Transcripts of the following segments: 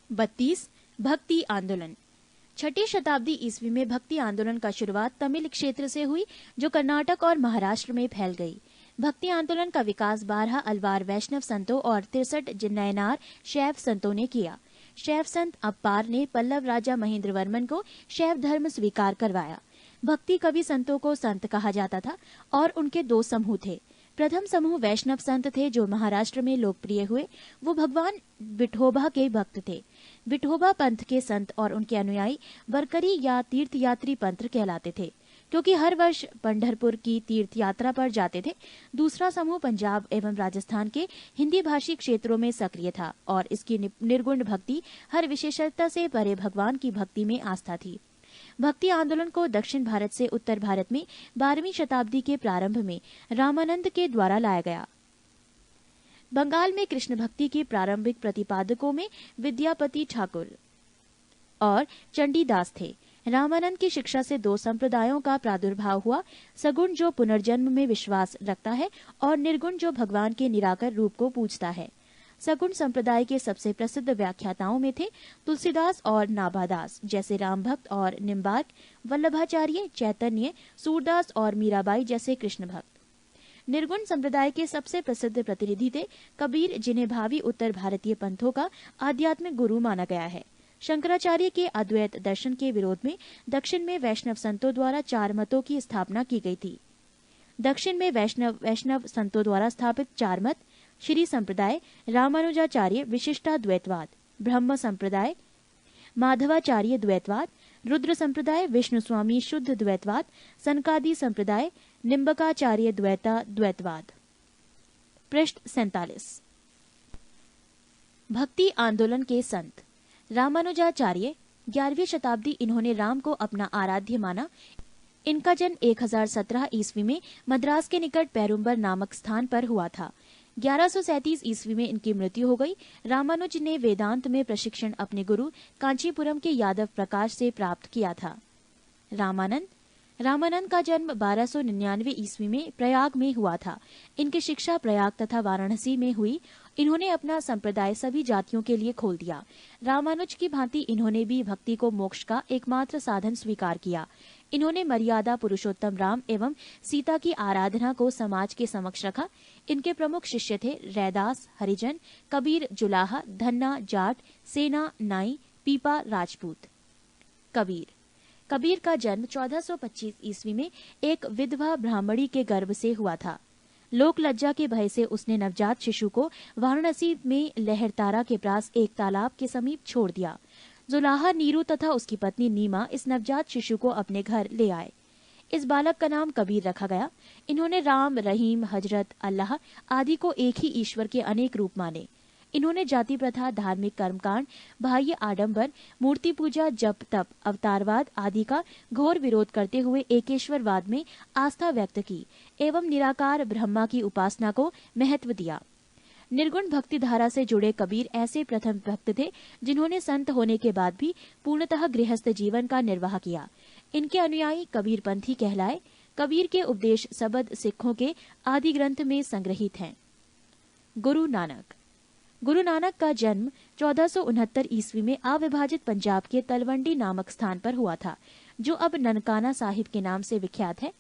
32 भक्ति आंदोलन। छठी शताब्दी ईस्वी में भक्ति आंदोलन का शुरुआत तमिल क्षेत्र से हुई, जो कर्नाटक और महाराष्ट्र में फैल गई। भक्ति आंदोलन का विकास 12 अलवार वैष्णव संतों और 63 जिन्नयनार शैव संतों ने किया। शैव संत अप्पार ने पल्लव राजा महेंद्र वर्मन को शैव धर्म स्वीकार करवाया। भक्ति कवि संतों को संत कहा जाता था और उनके 2 समूह थे। प्रथम समूह वैष्णव संत थे, जो महाराष्ट्र में लोकप्रिय हुए। वो भगवान विठोबा के भक्त थे। विठोबा पंथ के संत और उनके अनुयायी वरकरी या तीर्थयात्री पंथ कहलाते थे, क्योंकि हर वर्ष पंढरपुर की तीर्थ यात्रा पर जाते थे। दूसरा समूह पंजाब एवं राजस्थान के हिंदी भाषी क्षेत्रों में सक्रिय था और इसकी निर्गुण भक्ति, हर विशेषता से परे भगवान की भक्ति में आस्था थी। भक्ति आंदोलन को दक्षिण भारत से उत्तर भारत में 12वीं शताब्दी के प्रारंभ में रामानंद के द्वारा लाया गया। बंगाल में कृष्ण भक्ति के प्रारंभिक प्रतिपादकों में विद्यापति ठाकुर और चंडीदास थे। रामानंद की शिक्षा से 2 संप्रदायों का प्रादुर्भाव हुआ, सगुण जो पुनर्जन्म में विश्वास रखता है और निर्गुण जो भगवान के निराकर रूप को पूजता है। सगुण संप्रदाय के सबसे प्रसिद्ध व्याख्याताओं में थे तुलसीदास और नाभादास, जैसे राम भक्त और निम्बार्क, वल्लभाचार्य, चैतन्य, सूरदास और मीराबाई जैसे कृष्ण भक्त। निर्गुण संप्रदाय के सबसे प्रसिद्ध प्रतिनिधि थे कबीर, जिन्हें भावी उत्तर भारतीय पंथों का आध्यात्मिक गुरु माना गया है। शंकराचार्य के अद्वैत दर्शन के विरोध में दक्षिण में वैष्णव संतों द्वारा 4 मतों की स्थापना की गई थी। दक्षिण में वैष्णव संतों द्वारा स्थापित 4 मत श्री संप्रदाय, रामानुजाचार्य विशिष्टाद्वैतवाद, ब्रह्म संप्रदाय माधवाचार्य द्वैतवाद, रुद्र संप्रदाय विष्णु स्वामी शुद्ध द्वैतवाद, सनकादि संप्रदाय निम्बकाचार्य द्वैतवाद। पृष्ठ 47। भक्ति आंदोलन के संत। रामानुजाचार्य 11वीं शताब्दी। इन्होंने राम को अपना आराध्य माना। इनका जन्म 1017 ईस्वी में मद्रास के निकट पेरुम्बर नामक स्थान पर हुआ था। 1137 ईस्वी में इनकी मृत्यु हो गई। रामानुज ने वेदांत में प्रशिक्षण अपने गुरु कांचीपुरम के यादव प्रकाश से प्राप्त किया था। रामानंद का जन्म 1299 ईस्वी में प्रयाग में हुआ था। इनकी शिक्षा प्रयाग तथा वाराणसी में हुई। इन्होंने अपना संप्रदाय सभी जातियों के लिए खोल दिया। रामानुज की भांति इन्होंने भी भक्ति को मोक्ष का एकमात्र साधन स्वीकार किया। इन्होंने मर्यादा पुरुषोत्तम राम एवं सीता की आराधना को समाज के समक्ष रखा। इनके प्रमुख शिष्य थे रैदास, हरिजन, कबीर, जुलाहा, धन्ना, जाट, सेना, नाई, पीपा, राजपूत। कबीर का जन्म 1425 ईस्वी में एक विधवा ब्राह्मणी के गर्भ से हुआ था। लोक लज्जा के भय से उसने नवजात शिशु को वाराणसी में लहरतारा के पास एक तालाब के समीप छोड़ दिया। जुलाहा, नीरू तथा उसकी पत्नी नीमा इस नवजात शिशु को अपने घर ले आए। इस बालक का नाम कबीर रखा गया। इन्होंने राम, रहीम, हजरत, अल्लाह आदि को एक ही ईश्वर के अनेक रूप माने। इन्होंने जाति प्रथा, धार्मिक कर्मकांड, बाह्य आडंबर, मूर्ति पूजा, जप तप, अवतारवाद आदि का घोर विरोध करते हुए एकेश्वरवाद में आस्था व्यक्त की एवं निराकार ब्रह्मा की उपासना को महत्व दिया। निर्गुण भक्ति धारा से जुड़े कबीर ऐसे प्रथम भक्त थे जिन्होंने संत होने के बाद भी पूर्णतः गृहस्थ जीवन का निर्वाह किया। इनके अनुयायी कबीर पंथी कहलाए। कबीर के उपदेश सबद सिखों के आदि ग्रंथ में संग्रहित हैं। गुरु नानक का जन्म 1469 ईस्वी में अविभाजित पंजाब के तलवंडी नामक स्थान पर हुआ था, जो अब ननकाना साहिब के नाम से विख्यात है।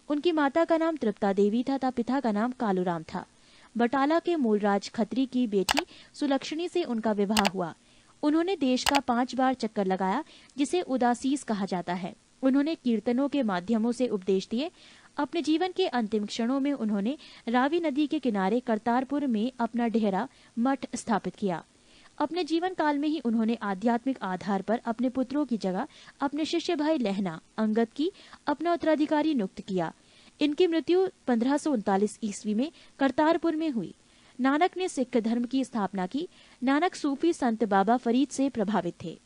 उनकी माता का नाम तृप्ता देवी था, पिता का नाम कालूराम था। बटाला के मूलराज खत्री की बेटी सुलक्षणी से उनका विवाह हुआ। उन्होंने देश का 5 बार चक्कर लगाया, जिसे उदासीस कहा जाता है। उन्होंने कीर्तनों के माध्यमों से उपदेश दिए। अपने जीवन के अंतिम क्षणों में उन्होंने रावी नदी के किनारे करतारपुर में अपना डेरा मठ स्थापित किया। अपने जीवन काल में ही उन्होंने आध्यात्मिक आधार पर अपने पुत्रों की जगह अपने शिष्य भाई लहना अंगद की अपना उत्तराधिकारी नियुक्त किया। इनकी मृत्यु 1539 ईस्वी में करतारपुर में हुई। नानक ने सिख धर्म की स्थापना की। नानक सूफी संत बाबा फरीद से प्रभावित थे।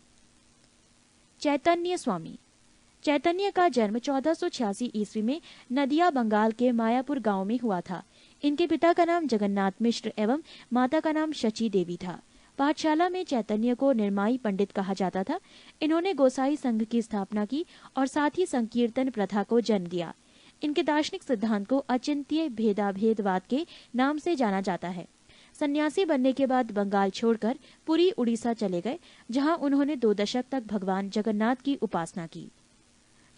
चैतन्य का जन्म 1486 ईस्वी में नदिया बंगाल के मायापुर गांव में हुआ था। इनके पिता का नाम जगन्नाथ मिश्र एवं माता का नाम शची देवी था। पाठशाला में चैतन्य को निर्माई पंडित कहा जाता था। इन्होंने गोसाई संघ की स्थापना की और साथ ही संकीर्तन प्रथा को जन्म दिया। इनके दार्शनिक सिद्धांत को अचिंत्य भेदाभेदवाद के नाम से जाना जाता है। सन्यासी बनने के बाद बंगाल छोड़कर पुरी उड़ीसा चले गए, जहां उन्होंने 2 दशक तक भगवान जगन्नाथ की उपासना की।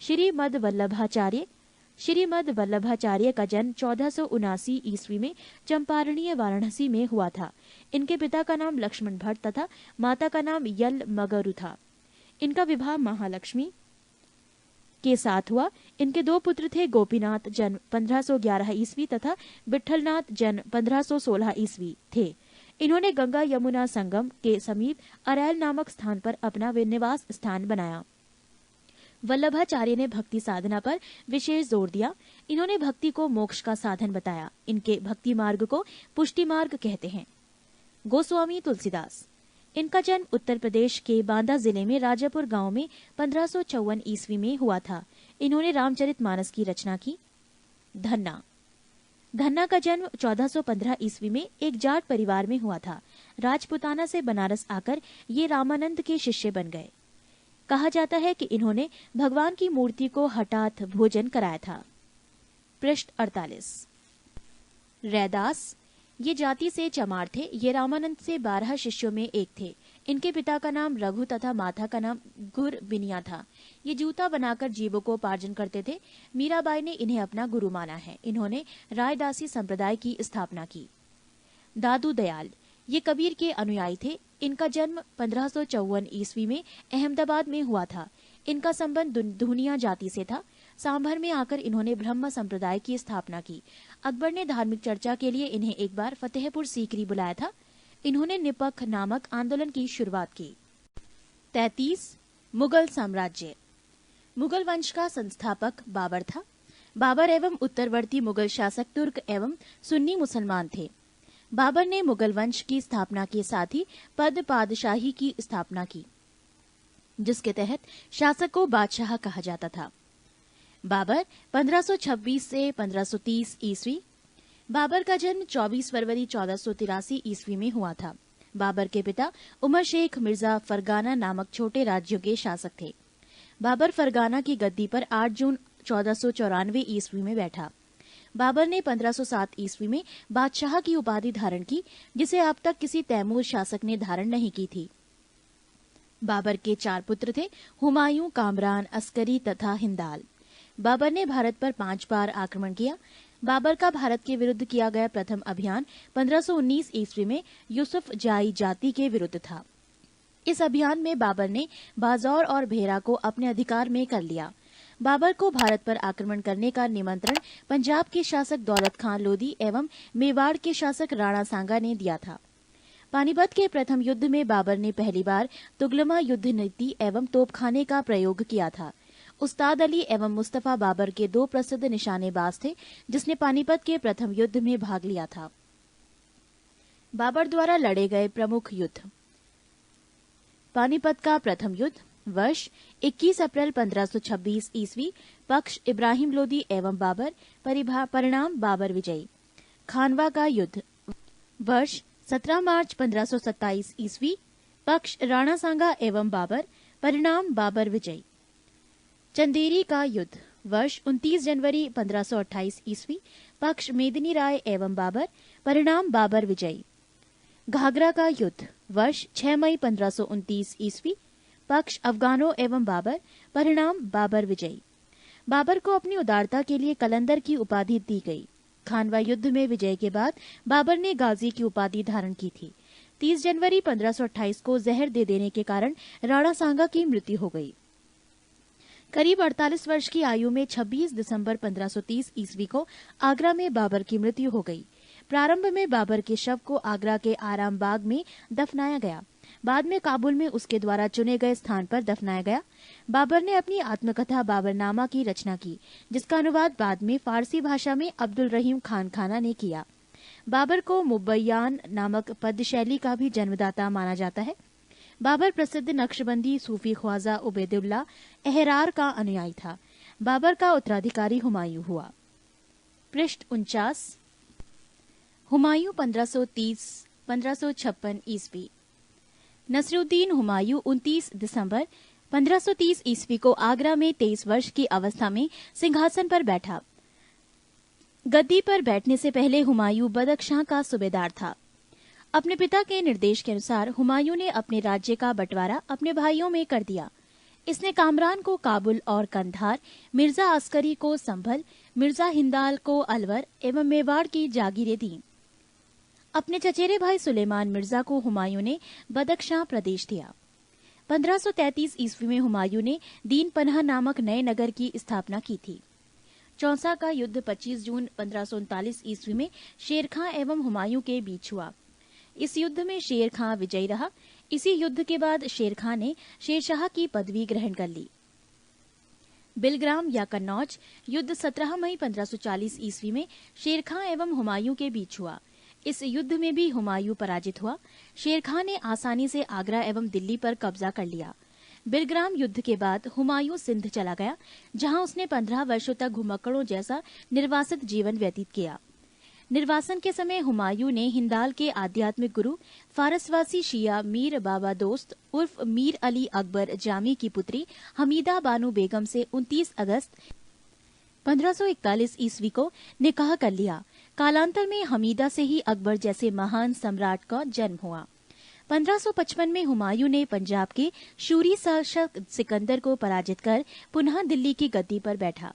श्रीमद वल्लभाचार्य का जन्म 1479 ईस्वी में चंपारणीय वाराणसी में हुआ था। इनके पिता का नाम लक्ष्मण भट्ट तथा माता का नाम यल मगरू था। इनका विवाह महालक्ष्मी के साथ हुआ। इनके 2 पुत्र थे, गोपीनाथ जन्म 1511 ईस्वी तथा विठलनाथ जन्म 1516 ईस्वी थे। इन्होंने गंगा यमुना संगम के समीप अरैल नामक स्थान पर अपना निवास स्थान बनाया। वल्लभाचार्य ने भक्ति साधना पर विशेष जोर दिया। इन्होंने भक्ति को मोक्ष का साधन बताया। इनके भक्ति मार्ग को पुष्टि मार्ग कहते हैं। गोस्वामी तुलसीदास, इनका जन्म उत्तर प्रदेश के बांदा जिले में राजापुर गांव में 1554 ईस्वी में हुआ था। इन्होंने रामचरितमानस की रचना की। धन्ना का जन्म 1415 ईस्वी में एक जाट परिवार में हुआ था। राजपुताना से बनारस आकर ये रामानंद के शिष्य बन गए। कहा जाता है कि इन्होंने भगवान की मूर्ति को हठात भोजन कराया था। पृष्ठ 48। रैदास, ये जाति से चमार थे। ये रामानंद से 12 शिष्यों में एक थे। इनके पिता का नाम रघु तथा माता का नाम गुरबिनिया था। ये जूता बनाकर जीविकोपार्जन करते थे। मीराबाई ने इन्हें अपना गुरु माना है। इन्होंने रायदासी संप्रदाय की स्थापना की। दादू दयाल, ये कबीर के अनुयायी थे। इनका जन्म 1554 ईस्वी में अहमदाबाद में हुआ था। इनका संबंध धुनिया जाति से था। सांभर में आकर इन्होंने ब्रह्म संप्रदाय की स्थापना की। अकबर ने धार्मिक चर्चा के लिए इन्हें एक बार फतेहपुर सीकरी बुलाया था। इन्होंने निपख नामक आंदोलन की शुरुआत की। 33। मुगल साम्राज्य। मुगल वंश का संस्थापक बाबर था। बाबर एवं उत्तरवर्ती मुगल शासक तुर्क एवं सुन्नी मुसलमान थे। बाबर ने मुगल वंश की स्थापना के साथ ही पादशाही की स्थापना की, जिसके तहत शासक को बादशाह कहा जाता था। बाबर 1526 से 1530 ईस्वी। बाबर का जन्म 24 फरवरी 1483 ईस्वी में हुआ था। बाबर के पिता उमर शेख मिर्जा फरगाना नामक छोटे राज्यों के शासक थे। बाबर फरगाना की गद्दी पर 8 जून 1494 ईस्वी में बैठा। बाबर ने 1507 ईस्वी में बादशाह की उपाधि धारण की, जिसे अब तक किसी तैमूर शासक ने धारण नहीं की थी। बाबर के 4 पुत्र थे, हुमायूं, कामरान, अस्करी तथा हिंदाल। बाबर ने भारत पर 5 बार आक्रमण किया। बाबर का भारत के विरुद्ध किया गया प्रथम अभियान 1519 ईस्वी में यूसुफ जाई जाति के विरुद्ध था। इस अभियान में बाबर ने बाजौर और भेरा को अपने अधिकार में कर लिया। बाबर को भारत पर आक्रमण करने का निमंत्रण पंजाब के शासक दौलत खान लोधी एवं मेवाड़ के शासक राणा सांगा ने दिया था। पानीपत के प्रथम युद्ध में बाबर ने पहली बार तुगलमा युद्ध नीति एवं तोपखाने का प्रयोग किया था। उस्ताद अली एवं मुस्तफा बाबर के 2 प्रसिद्ध निशानेबाज थे, जिसने पानीपत के प्रथम युद्ध में भाग लिया था। बाबर द्वारा लड़े गए प्रमुख युद्ध। पानीपत का प्रथम युद्ध। वर्ष 21 अप्रैल 1526 ईस्वी। पक्ष इब्राहिम लोदी एवं बाबर। परिणाम बाबर विजयी। खानवा का युद्ध। वर्ष 17 मार्च 1527 ईस्वी। पक्ष राणा सांगा एवं बाबर। परिणाम बाबर विजयी। चंदेरी का युद्ध। वर्ष 29 जनवरी 1528 ईस्वी। पक्ष मेदिनी राय एवं बाबर। परिणाम बाबर विजयी। घाघरा का युद्ध। वर्ष 6 मई 1529 ईस्वी। पक्ष अफगानों एवं बाबर। परिणाम बाबर विजयी। बाबर को अपनी उदारता के लिए कलंदर की उपाधि दी गई। खानवा युद्ध में विजय के बाद बाबर ने गाजी की उपाधि धारण की थी। 30 जनवरी 1528 को जहर दे देने के कारण राणा सांगा की मृत्यु हो गई। करीब 48 वर्ष की आयु में 26 दिसंबर 1530 ईस्वी को आगरा में बाबर की मृत्यु हो गई। प्रारंभ में बाबर के शव को आगरा के आराम बाग में दफनाया गया। बाद में काबुल में उसके द्वारा चुने गए स्थान पर दफनाया गया। बाबर ने अपनी आत्मकथा बाबरनामा की रचना की, जिसका अनुवाद बाद में फारसी भाषा में अब्दुल रहीम खान खाना ने किया। बाबर को मुबैयान नामक पद्य शैली का भी जन्मदाता माना जाता है। बाबर प्रसिद्ध नक्शबंदी सूफी ख्वाजा उबैदुल्ला एहरार का अनुयायी था। बाबर का उत्तराधिकारी हुमायूं हुआ। पृष्ठ 49। हुमायूं 1530-1556 ईस्वी। नसरुद्दीन हुमायूं 29 दिसंबर 1530 ईस्वी को आगरा में 23 वर्ष की अवस्था में सिंहासन पर बैठा। गद्दी पर बैठने से पहले हुमायूं बदख्शां का सूबेदार था। अपने पिता के निर्देश के अनुसार हुमायूं ने अपने राज्य का बंटवारा अपने भाइयों में कर दिया। इसने कामरान को काबुल और कंधार, मिर्जा अस्करी को संभल, मिर्जा हिंदाल को अलवर एवं मेवाड़ की जागीरें दी। अपने चचेरे भाई सुलेमान मिर्जा को हुमायूं ने बदख्शां प्रदेश दिया। 1533 ईस्वी में हुमायूं ने दीन पनाह नामक नए नगर की स्थापना की थी। चौसा का युद्ध 25 जून 1539 ईस्वी में शेर खां एवं हुमायूं के बीच हुआ। इस युद्ध में शेर खां विजयी रहा। इसी युद्ध के बाद शेर खां ने शेरशाह की पदवी ग्रहण कर ली। बिलग्राम या कन्नौज युद्ध 17 मई 1540 ईस्वी में शेर खां एवं हुमायूं के बीच हुआ। इस युद्ध में भी हुमायूं पराजित हुआ। शेर खां ने आसानी से आगरा एवं दिल्ली पर कब्जा कर लिया। बिलग्राम युद्ध के बाद हुमायूं सिंध चला गया, जहां उसने 15 वर्षों तक घुमक्कड़ों जैसा निर्वासित जीवन व्यतीत किया। निर्वासन के समय हुमायूं ने हिंदाल के आध्यात्मिक गुरु फारसवासी शिया मीर बाबा दोस्त उर्फ मीर अली अकबर जामी की पुत्री हमीदा बानो बेगम से 29 अगस्त 1541 ईस्वी को निकाह कर लिया। कालांतर में हमीदा से ही अकबर जैसे महान सम्राट का जन्म हुआ। 1555 में हुमायूं ने पंजाब के शूरी शासक सिकंदर को पराजित कर पुनः दिल्ली की गद्दी पर बैठा।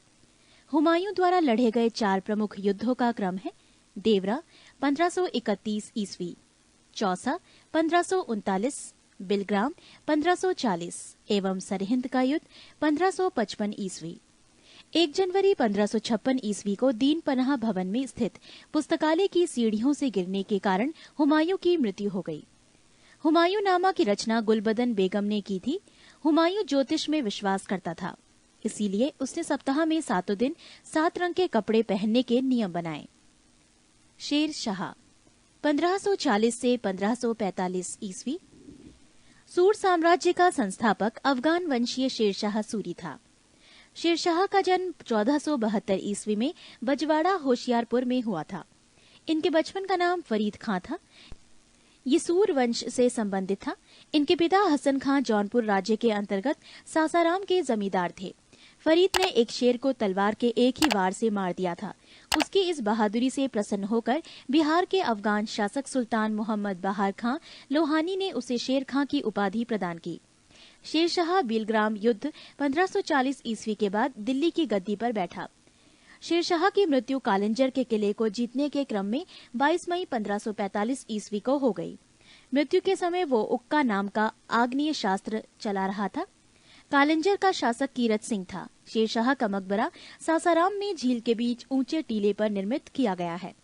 हुमायूं द्वारा लड़े गए 4 प्रमुख युद्धों का क्रम है: देवरा 1531 ईस्वी, चौसा 1539, बिलग्राम 1540 एवं सरहिंद का युद्ध 1555 ईस्वी। 1 जनवरी 1556 ईस्वी को दीन पनाह भवन में स्थित पुस्तकालय की सीढ़ियों से गिरने के कारण हुमायूं की मृत्यु हो गई। हुमायूं नामा की रचना गुलबदन बेगम ने की थी। हुमायूं ज्योतिष में विश्वास करता था, इसीलिए उसने सप्ताह में 7 दिन 7 रंग के कपड़े पहनने के नियम बनाए। शेर शाह 1540 से 1545 ईस्वी। सूर साम्राज्य का संस्थापक अफगान वंशीय शेरशाह सूरी था। शेरशाह का जन्म 1472 ईस्वी में बजवाड़ा होशियारपुर में हुआ था। इनके बचपन का नाम फरीद खां था। ये सूर वंश से संबंधित था। इनके पिता हसन खां जौनपुर राज्य के अंतर्गत सासाराम के जमींदार थे। फरीद ने एक शेर को तलवार के एक ही वार से मार दिया था। उसकी इस बहादुरी से प्रसन्न होकर बिहार के अफगान शासक सुल्तान मोहम्मद बहार खां लोहानी ने उसे शेर खां की उपाधि प्रदान की। शेरशाह बिलग्राम युद्ध 1540 ईस्वी के बाद दिल्ली की गद्दी पर बैठा। शेरशाह की मृत्यु कालिंजर के किले को जीतने के क्रम में 22 मई 1545 ईस्वी को हो गई। मृत्यु के समय वो उक्का नाम का आग्नेय शास्त्र चला रहा था। कालिंजर का शासक कीरत सिंह था। शेरशाह का मकबरा सासाराम में झील के बीच ऊंचे टीले पर निर्मित किया गया है।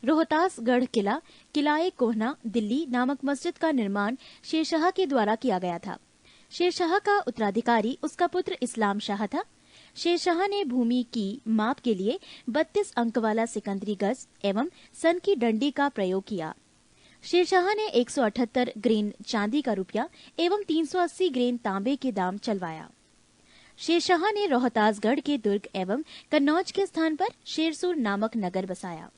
रोहतासगढ़ किला किलाए कोहना दिल्ली नामक मस्जिद का निर्माण शेरशाह के द्वारा किया गया था। शेरशाह का उत्तराधिकारी उसका पुत्र इस्लाम शाह था। शेरशाह ने भूमि की माप के लिए 32 अंक वाला सिकंदरी गज एवं सन की डंडी का प्रयोग किया। शेरशाह ने 178 ग्रेन चांदी का रुपया एवं 380 ग्रेन तांबे के दाम चलवाया। शेरशाह ने रोहतासगढ़ के दुर्ग एवं कन्नौज के स्थान पर शेरसूर नामक नगर बसाया।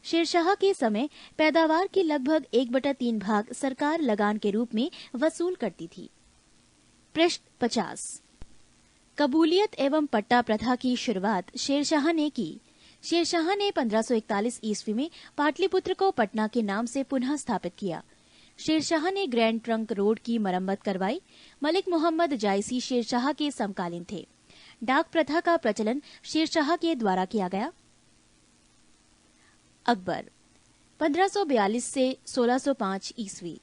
शेरशाह के समय पैदावार की लगभग 1/3 भाग सरकार लगान के रूप में वसूल करती थी। पृष्ठ 50। कबूलियत एवं पट्टा प्रथा की शुरुआत शेरशाह ने की। शेरशाह ने 1541 ईस्वी में पाटलिपुत्र को पटना के नाम से पुनः स्थापित किया। शेरशाह ने ग्रैंड ट्रंक रोड की मरम्मत करवाई। मलिक मोहम्मद जायसी शेरशाह के समकालीन थे। डाक प्रथा का प्रचलन शेरशाह के द्वारा किया गया। अकबर 1542 से 1605 ईस्वी।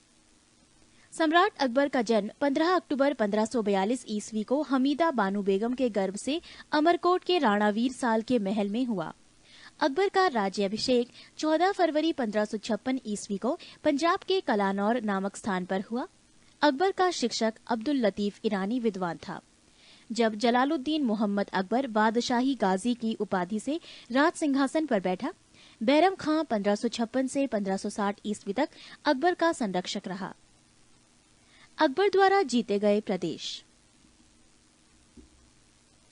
सम्राट अकबर का जन्म 15 अक्टूबर 1542 ईस्वी को हमीदा बानो बेगम के गर्भ से अमरकोट के राणावीर साल के महल में हुआ। अकबर का राज्याभिषेक 14 फरवरी 1556 ईस्वी को पंजाब के कलानौर नामक स्थान पर हुआ। अकबर का शिक्षक अब्दुल लतीफ ईरानी विद्वान था। जब जलालुद्दीन मोहम्मद अकबर बादशाही गाजी की उपाधि से राज सिंहासन पर बैठा, बैरम खां 1556 से 1560 ईस्वी तक अकबर का संरक्षक रहा। अकबर द्वारा जीते गए प्रदेश।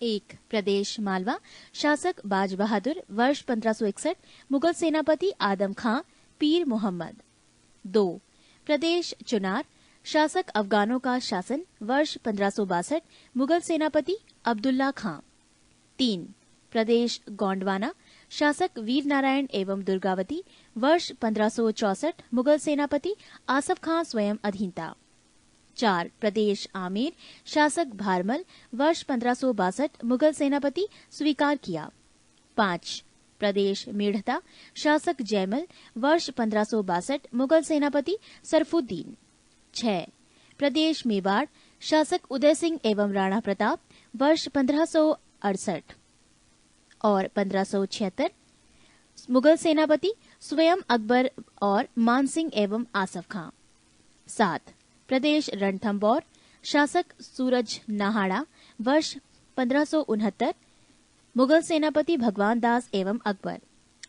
1 प्रदेश मालवा, शासक बाज बहादुर, वर्ष 1561, मुगल सेनापति आदम खां, पीर मोहम्मद। 2 प्रदेश चुनार, शासक अफगानों का शासन, वर्ष 1562, मुगल सेनापति अब्दुल्ला खां। 3 प्रदेश गोंडवाना, शासक वीर नारायण एवं दुर्गावती वर्ष 1564 मुगल सेनापति आसफ खां स्वयं अधीनता। 4 प्रदेश आमेर शासक भारमल वर्ष 1562 मुगल सेनापति स्वीकार किया। 5 प्रदेश मेढ़ता शासक जयमल वर्ष 1562 मुगल सेनापति सरफुद्दीन। 6 प्रदेश मेवाड़ शासक उदय सिंह एवं राणा प्रताप वर्ष 1568 और 1576 मुगल सेनापति स्वयं अकबर और मानसिंह एवं आसफ खां। 7 प्रदेश रणथंबोर शासक सूरज नाहाड़ा वर्ष 1569 मुगल सेनापति भगवान दास एवं अकबर।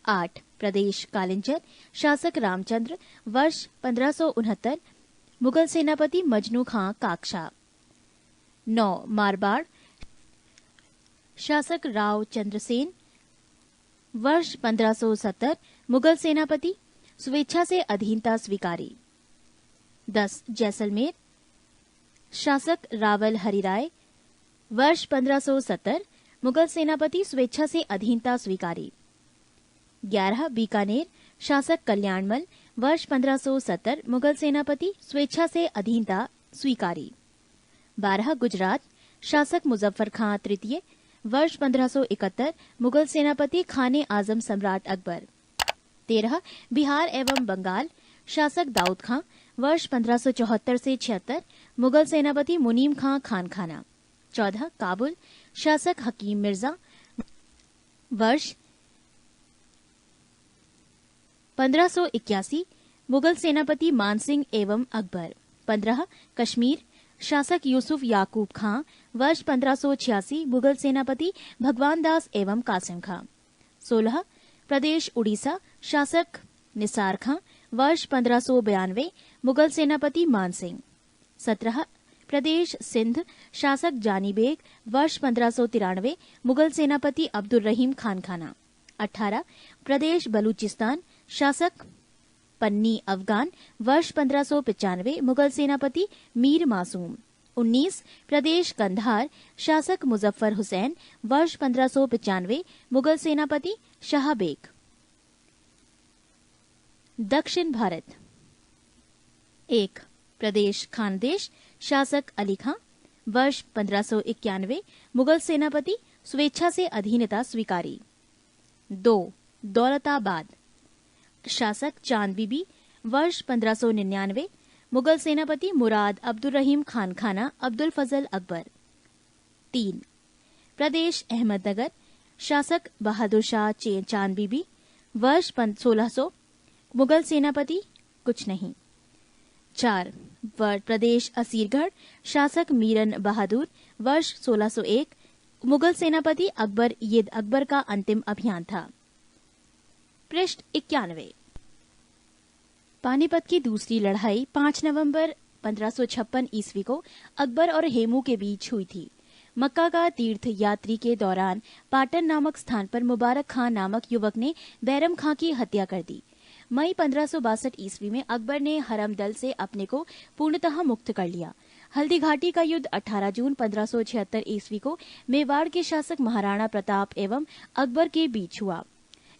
8 प्रदेश कालिंचर शासक रामचंद्र वर्ष 1569 मुगल सेनापति मजनू खां काकशा। 9 मारवाड़ शासक राव चंद्रसेन वर्ष 1570 मुगल सेनापति स्वेच्छा से अधीनता स्वीकारी। 10 जैसलमेर शासक रावल हरिराय वर्ष 1570 मुगल सेनापति स्वेच्छा से अधीनता स्वीकारी। 11 बीकानेर शासक कल्याणमल वर्ष 1570 मुगल सेनापति स्वेच्छा से अधीनता स्वीकारी। 12 गुजरात शासक मुजफ्फर खां तृतीय वर्ष 1571 मुगल सेनापति खाने आजम सम्राट अकबर। 13 बिहार एवं बंगाल शासक दाऊद खां वर्ष 1574 से 76 मुगल सेनापति मुनीम खां खानखाना। 14 काबुल शासक हकीम मिर्जा वर्ष 1581 मुगल सेनापति मानसिंह एवं अकबर। 15 कश्मीर शासक यूसुफ याकूब खां वर्ष 1586 मुगल सेनापति भगवान दास एवं कासिम खां। 16 प्रदेश उड़ीसा शासक निसार खां वर्ष 1592 मुगल सेनापति मानसिंह। 17 प्रदेश सिंध शासक जानी बेग वर्ष 1593 मुगल सेनापति अब्दुल रहीम खानखाना। 18 प्रदेश बलूचिस्तान शासक पन्नी अफगान वर्ष 1595 मुगल सेनापति मीर मासूम। 19 प्रदेश कंधार शासक मुजफ्फर हुसैन वर्ष 1595 मुगल सेनापति शाह बेग। दक्षिण भारत 1 प्रदेश खानदेश शासक अली खां वर्ष 1591 मुगल सेनापति स्वेच्छा से अधीनता स्वीकारी। 2 दौलताबाद शासक चांद बीबी वर्ष 1599 मुगल सेनापति मुराद अब्दुल रहीम खानखाना अब्दुल फजल अकबर। 3 प्रदेश अहमदनगर शासक बहादुर शाह चांद बीबी वर्ष 1600 मुगल सेनापति कुछ नहीं। 4 प्रदेश असीरगढ़ शासक मीरन बहादुर वर्ष 1601 मुगल सेनापति अकबर यिद अकबर का अंतिम अभियान था। पृष्ठ 91 पानीपत की दूसरी लड़ाई 5 नवंबर 1556 ईस्वी को अकबर और हेमू के बीच हुई थी। मक्का का तीर्थ यात्री के दौरान पाटन नामक स्थान पर मुबारक खां नामक युवक ने बैरम खां की हत्या कर दी। मई 1562 ईस्वी में अकबर ने हरम दल से अपने को पूर्णतः मुक्त कर लिया। हल्दी घाटी का युद्ध 18 जून 1576 ईस्वी को मेवाड़ के शासक महाराणा प्रताप एवं अकबर के बीच हुआ।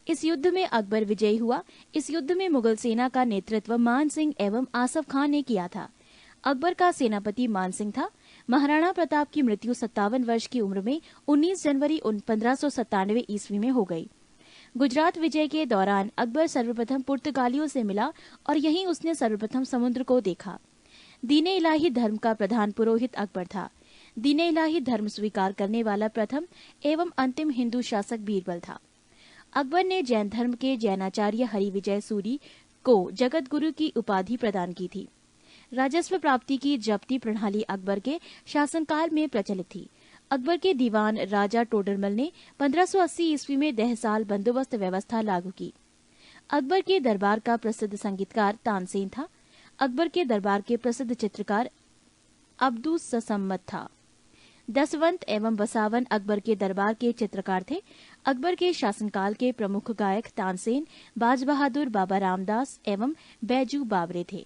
इस युद्ध में अकबर विजयी हुआ। इस युद्ध में मुगल सेना का नेतृत्व मान सिंह एवं आसफ खां ने किया था। अकबर का सेनापति मान सिंह था। महाराणा प्रताप की मृत्यु 57 वर्ष की उम्र में 19 जनवरी 1597 ईस्वी में हो गई। गुजरात विजय के दौरान अकबर सर्वप्रथम पुर्तगालियों से मिला और यहीं उसने सर्वप्रथम समुद्र को देखा। दीने इलाही धर्म का प्रधान पुरोहित अकबर था। दीने इलाही धर्म स्वीकार करने वाला प्रथम एवं अंतिम हिंदू शासक बीरबल था। अकबर ने जैन धर्म के जैनाचार्य हरिविजय सूरी को जगत गुरु की उपाधि प्रदान की थी। राजस्व प्राप्ति की जब्ती प्रणाली अकबर के शासनकाल में प्रचलित थी। अकबर के दीवान राजा टोडरमल ने 1580 ईस्वी में दहसाल बंदोबस्त व्यवस्था लागू की। अकबर के दरबार का प्रसिद्ध संगीतकार तानसेन था। अकबर के दरबार के प्रसिद्ध चित्रकार अब्दुस ससम्मत था। दसवंत एवं बसावन अकबर के दरबार के चित्रकार थे। अकबर के शासनकाल के प्रमुख गायक तानसेन, बाज बहादुर, बाबा रामदास एवं बैजू बावरे थे।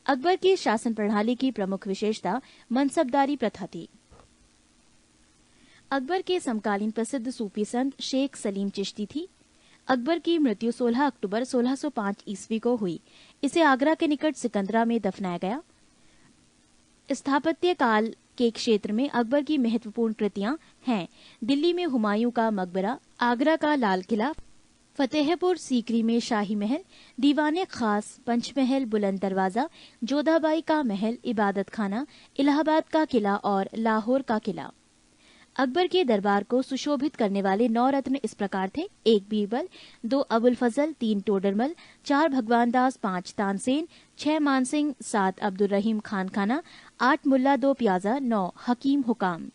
अकबर की शासन प्रणाली की प्रमुख विशेषता मनसबदारी प्रथा थी। अकबर के समकालीन प्रसिद्ध सूफी संत शेख सलीम चिश्ती थी। अकबर की मृत्यु 16 अक्टूबर 1605 ईस्वी को हुई। इसे आगरा के निकट सिकंदरा में दफनाया गया। स्थापत्य काल के क्षेत्र में अकबर की महत्वपूर्ण कृतियां हैं दिल्ली में हुमायूं का मकबरा, आगरा का लाल किला, फतेहपुर सीकरी में शाही महल, दीवाने खास, पंचमहल, बुलंद दरवाजा, जोधाबाई का महल, इबादत खाना, इलाहाबाद का किला और लाहौर का किला। अकबर के दरबार को सुशोभित करने वाले 9 रत्न इस प्रकार थे: 1 बीरबल, 2 अबुल फजल, 3 टोडरमल, 4 भगवान दास, 5 तानसेन, 6 मानसिंह, 7 अब्दुल रहीम खान खाना, 8 मुल्ला 2 प्याजा, 9 हकीम हुकाम।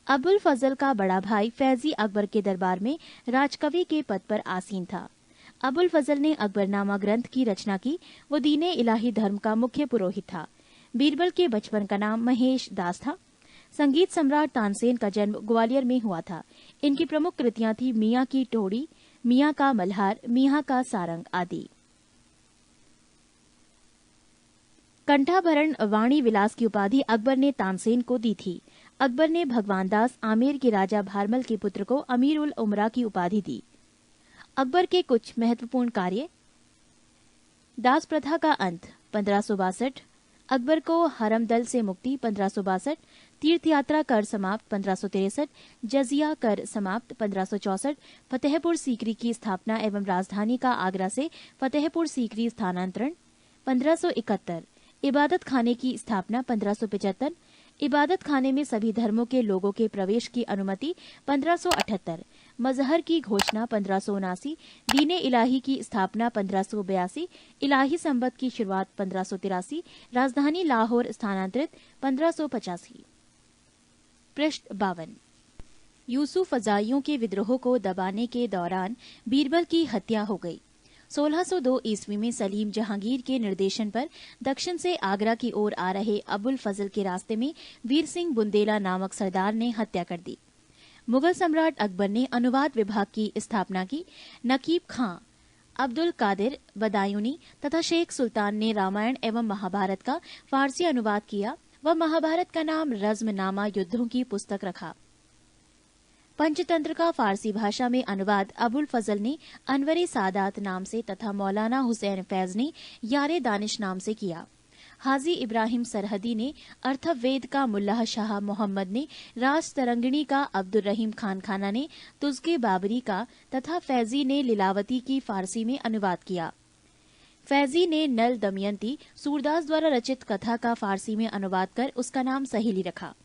अबुल फजल का बड़ा भाई फैजी अकबर के दरबार में राजकवि के पद पर आसीन था। अबुल फजल ने अकबरनामा ग्रंथ की रचना की। वो दीने इलाही धर्म का मुख्य पुरोहित था। बीरबल के बचपन का नाम महेश दास था। संगीत सम्राट तानसेन का जन्म ग्वालियर में हुआ था। इनकी प्रमुख कृतियां थी मियाँ की टोड़ी, मियाँ का मल्हार, मियाँ का सारंग आदि। कंठाभरण वाणी विलास की उपाधि अकबर ने तानसेन को दी थी। अकबर ने भगवान दास आमेर के राजा भारमल के पुत्र को अमीर उल उमरा की उपाधि दी। अकबर के कुछ महत्वपूर्ण कार्य: दास प्रथा का अंत 1562, अकबर को हरमदल से मुक्ति 1562, तीर्थ यात्रा कर समाप्त 1563, जजिया कर समाप्त 1564, फतेहपुर सीकरी की स्थापना एवं राजधानी का आगरा से फतेहपुर सीकरी स्थानांतरण 1571, इबादत खाने की स्थापना 1575, इबादत खाने में सभी धर्मों के लोगों के प्रवेश की अनुमति 1578, मजहर की घोषणा 1579, दीने इलाही की स्थापना 1582, इलाही संबत की शुरुआत 1583, राजधानी लाहौर स्थानांतरित 1585। पृष्ठ 52। यूसुफ फजाइयों के विद्रोह को दबाने के दौरान बीरबल की हत्या हो गई। 1602 ईस्वी में सलीम जहांगीर के निर्देशन पर दक्षिण से आगरा की ओर आ रहे अबुल फजल के रास्ते में वीर सिंह बुंदेला नामक सरदार ने हत्या कर दी। मुगल सम्राट अकबर ने अनुवाद विभाग की स्थापना की। नकीब खां, अब्दुल कादिर बदायूनी तथा शेख सुल्तान ने रामायण एवं महाभारत का फारसी अनुवाद किया व महाभारत का नाम रज़्मनामा युद्धों की पुस्तक रखा। पंचतंत्र का फारसी भाषा में अनुवाद अबुल फजल ने अनवरे सादात नाम से तथा मौलाना हुसैन फैज ने यारे दानिश नाम से किया। हाजी इब्राहिम सरहदी ने अर्थवेद का, मुल्लाह शाह मोहम्मद ने राज तरंगिणी का, अब्दुल रहीम खान खाना ने तुज़के बाबरी का तथा फैजी ने लीलावती की फारसी में अनुवाद किया। फैजी ने नल दमयंती सूरदास द्वारा रचित कथा का फारसी में अनुवाद कर उसका नाम सहेली रखा।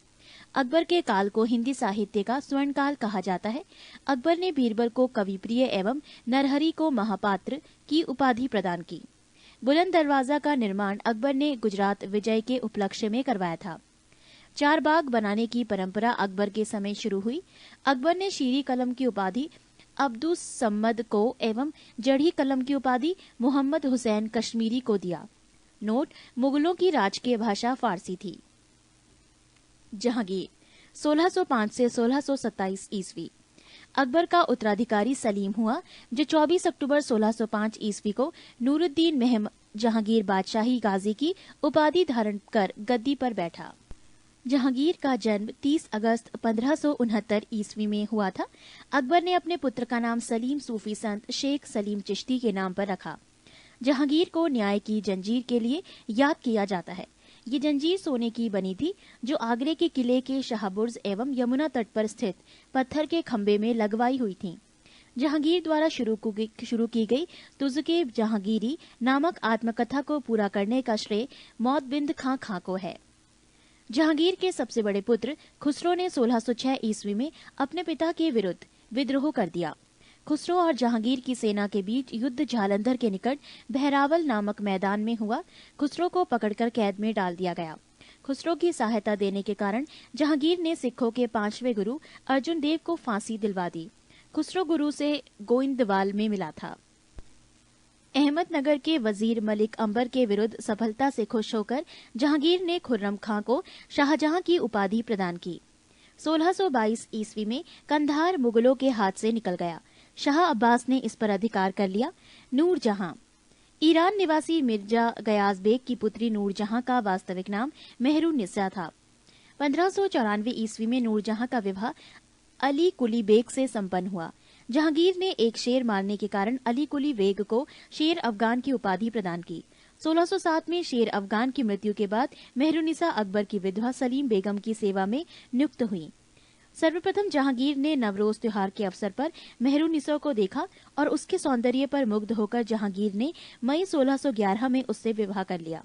अकबर के काल को हिंदी साहित्य का स्वर्ण काल कहा जाता है। अकबर ने बीरबल को कविप्रिय एवं नरहरि को महापात्र की उपाधि प्रदान की। बुलंद दरवाजा का निर्माण अकबर ने गुजरात विजय के उपलक्ष्य में करवाया था। 4 बाग बनाने की परंपरा अकबर के समय शुरू हुई। अकबर ने शीरी कलम की उपाधि अब्दुस सम्मद को एवं जड़ी कलम की उपाधि मोहम्मद हुसैन कश्मीरी को दिया। नोट: मुगलों की राजकीय भाषा फारसी थी। जहांगीर 1605 से 1627 ईस्वी। अकबर का उत्तराधिकारी सलीम हुआ, जो 24 अक्टूबर 1605 ईस्वी को नूरुद्दीन महम जहांगीर बादशाही गाजी की उपाधि धारण कर गद्दी पर बैठा। जहांगीर का जन्म 30 अगस्त 1569 ईस्वी में हुआ था। अकबर ने अपने पुत्र का नाम सलीम सूफी संत शेख सलीम चिश्ती के नाम पर रखा। जहांगीर को न्याय की जंजीर के लिए याद किया जाता है। ये जंजीर सोने की बनी थी, जो आगरे के किले के शाहबुर्ज एवं यमुना तट पर स्थित पत्थर के खंबे में लगवाई हुई थी। जहांगीर द्वारा शुरू की गई तुज़के जहांगीरी नामक आत्मकथा को पूरा करने का श्रेय मौतबिंद खां को है। जहांगीर के सबसे बड़े पुत्र खुसरो ने 1606 ईस्वी में अपने पिता के विरुद्ध विद्रोह कर दिया। खुसरो और जहांगीर की सेना के बीच युद्ध जालंधर के निकट बहरावल नामक मैदान में हुआ। खुसरो को पकड़कर कैद में डाल दिया गया। खुसरो की सहायता देने के कारण जहांगीर ने सिखों के 5वें गुरु अर्जुन देव को फांसी दिलवा दी। खुसरो गुरु से गोइंदवाल में मिला था। अहमदनगर के वजीर मलिक अंबर के विरुद्ध सफलता से खुश होकर जहांगीर ने खुर्रम खां को शाहजहां की उपाधि प्रदान की। 1622 ईस्वी में कंधार मुगलों के हाथ से निकल गया। शाह अब्बास ने इस पर अधिकार कर लिया। नूरजहां ईरान निवासी मिर्जा गयाज बेग की पुत्री नूरजहां का वास्तविक नाम मेहरुन्निसा था। 1594 ईस्वी में नूरजहां का विवाह अली कुली बेग से संपन्न हुआ। जहांगीर ने एक शेर मारने के कारण अली कुली बेग को शेर अफगान की उपाधि प्रदान की। 1607 में शेर अफगान की मृत्यु के बाद मेहरुनिसा अकबर की विधवा सलीम बेगम की सेवा में नियुक्त हुई। सर्वप्रथम जहांगीर ने नवरोज त्योहार के अवसर पर मेहरुनिसा को देखा और उसके सौंदर्य पर मुग्ध होकर जहांगीर ने मई 1611 में उससे विवाह कर लिया।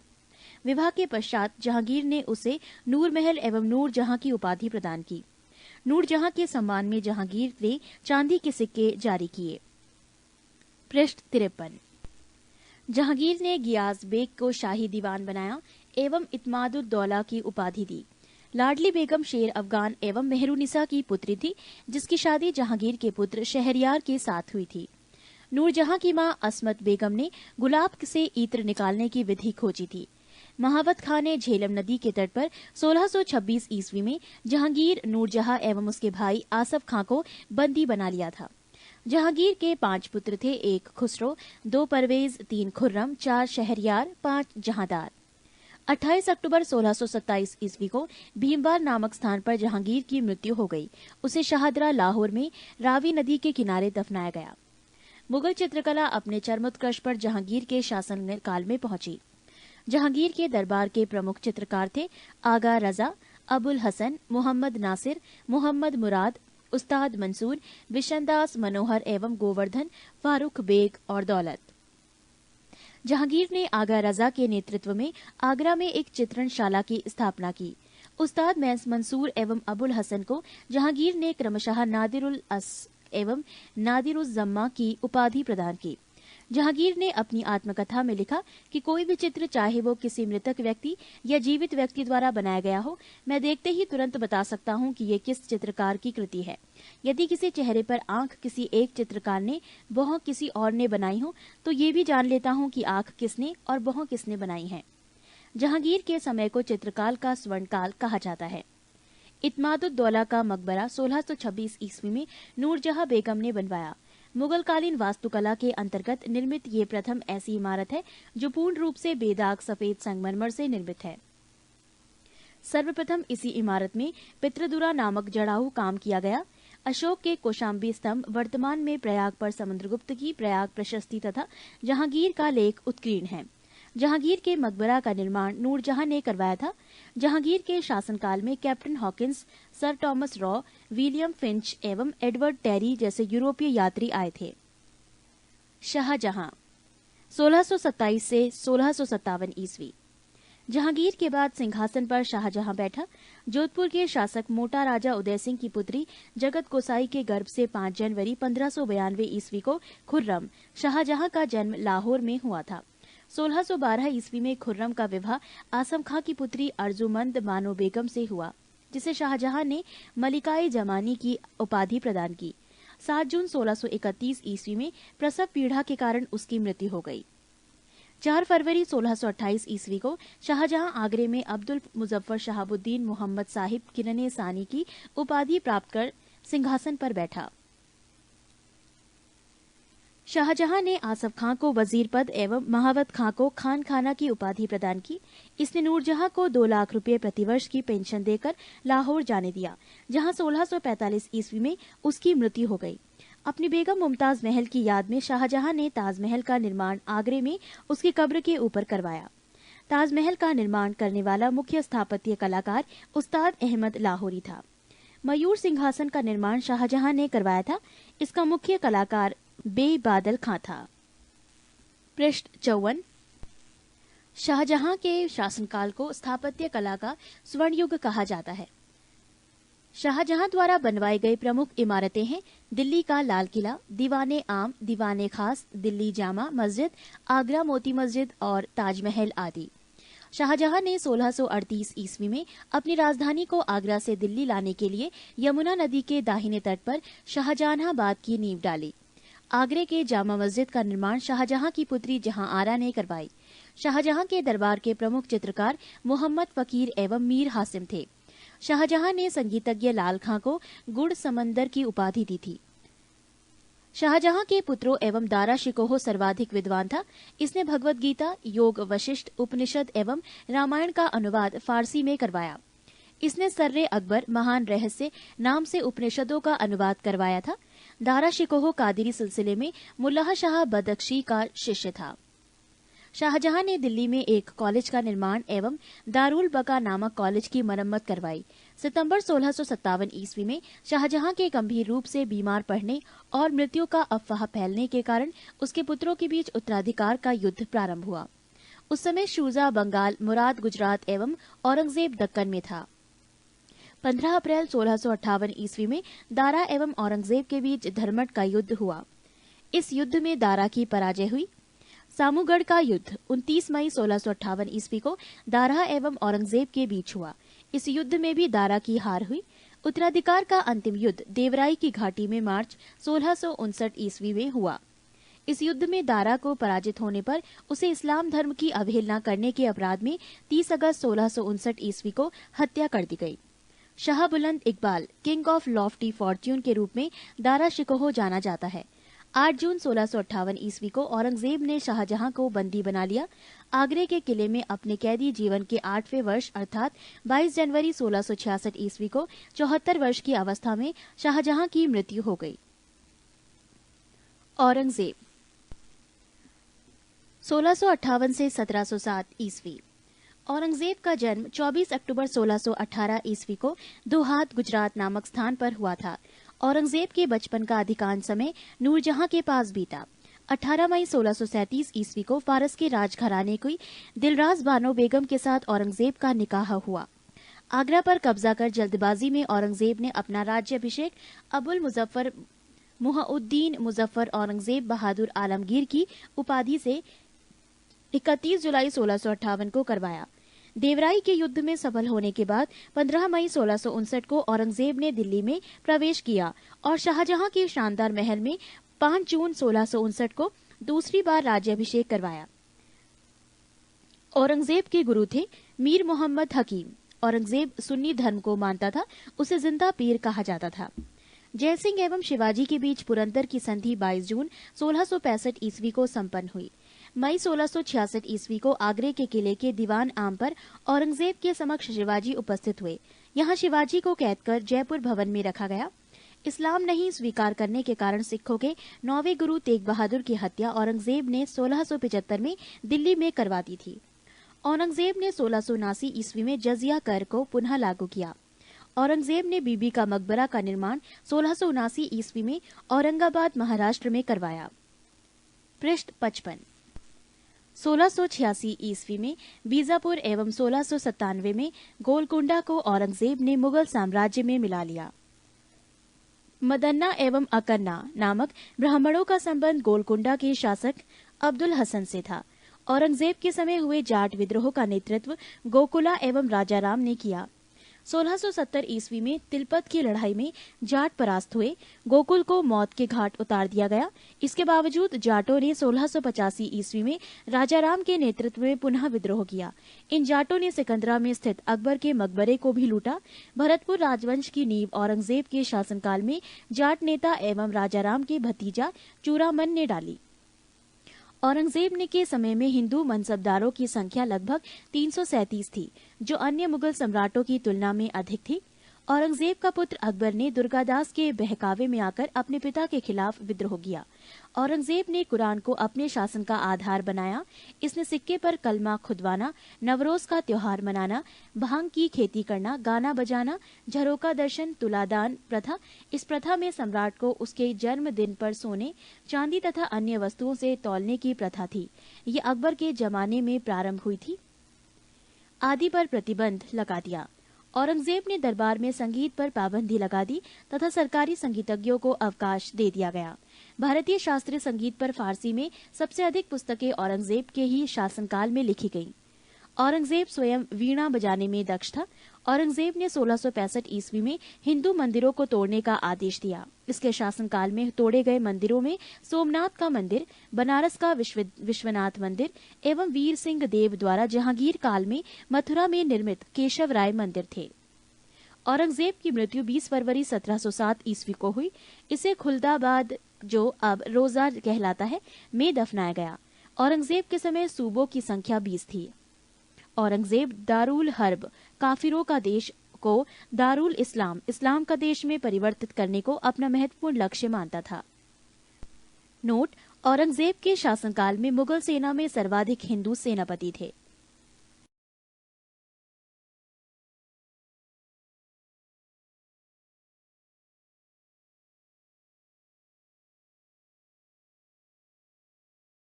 विवाह के पश्चात जहांगीर ने उसे नूर महल एवं नूर जहां की उपाधि प्रदान की। नूर जहां के सम्मान में जहांगीर ने चांदी के सिक्के जारी किए। पृष्ठ 53। जहांगीर ने गियास बेग को शाही दीवान बनाया एवं इत्मादुद्दौला की उपाधि दी। लाडली बेगम शेर अफगान एवं मेहरुनिसा की पुत्री थी, जिसकी शादी जहांगीर के पुत्र शहरयार के साथ हुई थी। नूरजहां की मां असमत बेगम ने गुलाब से इत्र निकालने की विधि खोजी थी। महावत खां ने झेलम नदी के तट पर 1626 ईस्वी में जहांगीर, नूरजहां एवं उसके भाई आसफ खां को बंदी बना लिया था। जहांगीर के 5 पुत्र थे, 1 खुसरो, 2 परवेज, 3 खुर्रम, 4 शहरयार, 5 जहांदार। 28 अक्टूबर 1627 ईस्वी को भीमवार नामक स्थान पर जहांगीर की मृत्यु हो गई। उसे शाहदरा लाहौर में रावी नदी के किनारे दफनाया गया। मुगल चित्रकला अपने चरमोत्कर्ष पर जहांगीर के शासन काल में पहुंची। जहांगीर के दरबार के प्रमुख चित्रकार थे आगा रजा, अबुल हसन, मोहम्मद नासिर, मोहम्मद मुराद, उस्ताद मंसूर, विशनदास मनोहर एवं गोवर्धन, फारूक बेग और दौलत। जहांगीर ने आगा रजा के नेतृत्व में आगरा में एक चित्रणशाला की स्थापना की। उस्ताद मंसूर एवं अबुल हसन को जहांगीर ने क्रमशः नादिरुल अस एवं नादिरुज़्ज़म्मा की उपाधि प्रदान की। जहांगीर ने अपनी आत्मकथा में लिखा कि कोई भी चित्र, चाहे वो किसी मृतक व्यक्ति या जीवित व्यक्ति द्वारा बनाया गया हो, मैं देखते ही तुरंत बता सकता हूँ कि ये किस चित्रकार की कृति है। यदि किसी चेहरे पर आंख किसी एक चित्रकार ने, बहु किसी और ने बनाई हो, तो ये भी जान लेता हूँ कि आंख किसने और बहु किसने बनाई है। जहांगीर के समय को चित्रकाल का स्वर्णकाल कहा जाता है। इत्मादुद्दौला का मकबरा 1626 ईस्वी में नूरजहां बेगम ने बनवाया। मुगलकालीन वास्तुकला के अंतर्गत निर्मित ये प्रथम ऐसी इमारत है जो पूर्ण रूप से बेदाग सफेद संगमरमर से निर्मित है। सर्वप्रथम इसी इमारत में पितृदुरा नामक जड़ाऊ काम किया गया। अशोक के कौशाम्बी स्तंभ वर्तमान में प्रयाग पर समुद्रगुप्त की प्रयाग प्रशस्ति तथा जहांगीर का लेख उत्कीर्ण है। जहांगीर के मकबरा का निर्माण नूरजहां ने करवाया था। जहांगीर के शासनकाल में captain Hawkins, sir Thomas raw, William Finch एवं एडवर्ड टेरी जैसे यूरोपीय यात्री आए थे। शाहजहां 1627 से 1657 ईस्वी। जहांगीर के बाद सिंहासन पर शाहजहां बैठा। जोधपुर के शासक मोटा राजा उदय सिंह की पुत्री जगत गोसाई के गर्भ से 5 जनवरी 1592 ईस्वी को खुर्रम, शाहजहां का जन्म लाहौर में हुआ था। 1612 ईस्वी में खुर्रम का विवाह आसम खां की पुत्री अर्जुमंद बानो बेगम से हुआ, जिसे शाहजहां ने मलिकाए जमानी की उपाधि प्रदान की। 7 जून 1631 ईस्वी में प्रसव पीड़ा के कारण उसकी मृत्यु हो गई। 4 फरवरी 1628 ईस्वी को शाहजहां आगरे में अब्दुल मुजफ्फर शहाबुद्दीन मोहम्मद साहिब किरने सानी की उपाधि प्राप्त कर सिंहासन पर बैठा। शाहजहां ने आसफ खां को वजीर पद एवं महावत खां को खान खाना की उपाधि प्रदान की। इसने नूरजहां को 2 लाख रुपए प्रतिवर्ष की पेंशन देकर लाहौर जाने दिया, जहां 1645 ईस्वी में उसकी मृत्यु हो गई। अपनी बेगम मुमताज महल की याद में शाहजहां ने ताजमहल का निर्माण आगरे में उसकी कब्र के ऊपर करवाया। ताजमहल का निर्माण करने वाला मुख्य स्थापत्य कलाकार उस्ताद अहमद लाहौरी था। मयूर सिंहासन का निर्माण शाहजहां ने करवाया था। इसका मुख्य कलाकार बे बादल खां था। पृष्ठ 54। शाहजहां के शासनकाल को स्थापत्य कला का स्वर्ण युग कहा जाता है। शाहजहां द्वारा बनवाए गए प्रमुख इमारतें हैं दिल्ली का लाल किला, दीवाने आम, दीवाने खास, दिल्ली जामा मस्जिद, आगरा मोती मस्जिद और ताजमहल आदि। शाहजहां ने 1638 ईस्वी में अपनी राजधानी को आगरा से दिल्ली लाने के लिए यमुना नदी के दाहिने तट पर शाहजहानाबाद की नींव डाली। आगरे के जामा मस्जिद का निर्माण शाहजहां की पुत्री जहां आरा ने करवाई। शाहजहां के दरबार के प्रमुख चित्रकार मोहम्मद फकीर एवं मीर हासिम थे। शाहजहां ने संगीतज्ञ लाल खां को गुड़ समंदर की उपाधि दी थी। शाहजहां के पुत्रों एवं दारा शिकोह सर्वाधिक विद्वान था। इसने भगवत गीता, योग वशिष्ठ, उपनिषद एवं रामायण का अनुवाद फारसी में करवाया। इसने सर्रे अकबर महान रहस्य नाम से उपनिषदों का अनुवाद करवाया था। दारा शिकोह कादिरी सिलसिले में मुल्लाह शाह बदख्शी का शिष्य था। शाहजहां ने दिल्ली में एक कॉलेज का निर्माण एवं दारुल बका नामक कॉलेज की मरम्मत करवाई। सितंबर 1657 ईस्वी में शाहजहां के गंभीर रूप से बीमार पड़ने और मृत्यु का अफवाह फैलने के कारण उसके पुत्रों के बीच उत्तराधिकार का युद्ध प्रारंभ हुआ। उस समय शुजा बंगाल, मुराद गुजरात एवं औरंगजेब दक्कन में था। 15 अप्रैल 1658 ईस्वी में दारा एवं औरंगजेब के बीच धर्मट का युद्ध हुआ। इस युद्ध में दारा की पराजय हुई। सामूगढ़ का युद्ध 29 मई 1658 ईस्वी को दारा एवं औरंगजेब के बीच हुआ। इस युद्ध में भी दारा की हार हुई। उत्तराधिकार का अंतिम युद्ध देवराई की घाटी में मार्च 1659 ईस्वी में हुआ। इस युद्ध में दारा को पराजित होने पर उसे इस्लाम धर्म की अवहेलना करने के अपराध में 30 अगस्त 1659 ईस्वी को हत्या कर दी गई। शाह बुलंद Iqbal, king of Lofty Fortune के रूप में दारा शिकोह जाना जाता है। 8 जून 1658 ईस्वी को औरंगजेब ने शाहजहां को बंदी बना लिया। आगरे के किले में अपने कैदी जीवन के 8वें वर्ष अर्थात 22 जनवरी 1666 ईस्वी को 74 वर्ष की अवस्था में शाहजहां की मृत्यु हो गई। औरंगजेब 1658 से 1707 ईस्वी। औरंगजेब का जन्म 24 अक्टूबर 1618 ईस्वी को दोहात गुजरात नामक स्थान पर हुआ था। औरंगजेब के बचपन का अधिकांश समय नूरजहां के पास बीता। 18 मई 1637 ईस्वी को फारस के राजघराने की दिलराज बानो बेगम के साथ औरंगजेब का निकाह हुआ। आगरा पर कब्जा कर जल्दबाजी में औरंगजेब ने अपना राज्याभिषेक अबुल मुजफ्फर मुहउद्दीन मुजफ्फर औरंगजेब बहादुर आलमगीर की उपाधि से 31 जुलाई 1658 को करवाया। देवराई के युद्ध में सफल होने के बाद 15 मई 1659 को औरंगजेब ने दिल्ली में प्रवेश किया और शाहजहां के शानदार महल में 5 जून 1659 को दूसरी बार राज्याभिषेक करवाया। औरंगजेब के गुरु थे मीर मोहम्मद हकीम। औरंगजेब सुन्नी धर्म को मानता था, उसे जिंदा पीर कहा जाता था। जयसिंह एवं शिवाजी के बीच पुरंदर की संधि 22 जून 1665 ईस्वी को संपन्न हुई। मई 1666 ईस्वी को आगरे के किले के दीवान आम पर औरंगजेब के समक्ष शिवाजी उपस्थित हुए। यहाँ शिवाजी को कैद कर जयपुर भवन में रखा गया। इस्लाम नहीं स्वीकार करने के कारण सिखों के 9वें गुरु तेग बहादुर की हत्या औरंगजेब ने 1675 में दिल्ली में करवा दी थी। औरंगजेब ने 1679 ईस्वी में जजिया कर को पुनः लागू किया। औरंगजेब ने बीबी का मकबरा का निर्माण 1679 ईस्वी में औरंगाबाद महाराष्ट्र में करवाया। पृष्ठ 55। 1686 ईस्वी में बीजापुर एवं 1697 में गोलकुंडा को औरंगजेब ने मुगल साम्राज्य में मिला लिया। मदन्ना एवं अकन्ना नामक ब्राह्मणों का संबंध गोलकुंडा के शासक अब्दुल हसन से था। औरंगजेब के समय हुए जाट विद्रोह का नेतृत्व गोकुला एवं राजाराम ने किया। 1670 ईस्वी में तिलपत की लड़ाई में जाट परास्त हुए। गोकुल को मौत के घाट उतार दिया गया। इसके बावजूद जाटों ने 1685 ईस्वी में राजाराम के नेतृत्व में पुनः विद्रोह किया। इन जाटों ने सिकंदरा में स्थित अकबर के मकबरे को भी लूटा। भरतपुर राजवंश की नींव औरंगजेब के शासनकाल में जाट नेता एवं राजाराम के भतीजा चूड़ामन ने डाली। औरंगजेब ने के समय में हिंदू मनसबदारों की संख्या लगभग 337 थी, जो अन्य मुगल सम्राटों की तुलना में अधिक थी। औरंगजेब का पुत्र अकबर ने दुर्गादास के बहकावे में आकर अपने पिता के खिलाफ विद्रोह किया। औरंगजेब ने कुरान को अपने शासन का आधार बनाया। इसने सिक्के पर कलमा खुदवाना, नवरोज का त्योहार मनाना, भांग की खेती करना, गाना बजाना, झरोका दर्शन, तुलादान प्रथा। इस प्रथा में सम्राट को उसके जन्मदिन पर सोने, चांदी तथा अन्य वस्तुओं से तौलने की प्रथा थी। ये अकबर के जमाने में प्रारंभ हुई थी। आदि पर प्रतिबंध लगा दिया। औरंगजेब ने दरबार में संगीत पर पाबंदी लगा दी तथा सरकारी संगीतज्ञों को अवकाश दे दिया गया। भारतीय शास्त्रीय संगीत पर फारसी में सबसे अधिक पुस्तकें औरंगजेब के ही शासनकाल में लिखी गईं। औरंगजेब स्वयं वीणा बजाने में दक्ष था। औरंगजेब ने 1665 ईस्वी में हिंदू मंदिरों को तोड़ने का आदेश दिया। इसके शासनकाल में तोड़े गए मंदिरों में सोमनाथ का मंदिर, बनारस का विश्वनाथ मंदिर एवं वीर सिंह देव द्वारा जहांगीर काल में मथुरा में निर्मित केशव राय मंदिर थे। औरंगजेब की मृत्यु 20 फरवरी 1707 ईस्वी को हुई। इसे खुलदाबाद, जो अब रोजा कहलाता है, में दफनाया गया। औरंगजेब के समय सूबों की संख्या 20 थी। औरंगजेब दारुल हर्ब काफिरों का देश को दारुल इस्लाम, इस्लाम का देश में परिवर्तित करने को अपना महत्वपूर्ण लक्ष्य मानता था। नोट: औरंगजेब के शासनकाल में मुगल सेना में सर्वाधिक हिंदू सेनापति थे।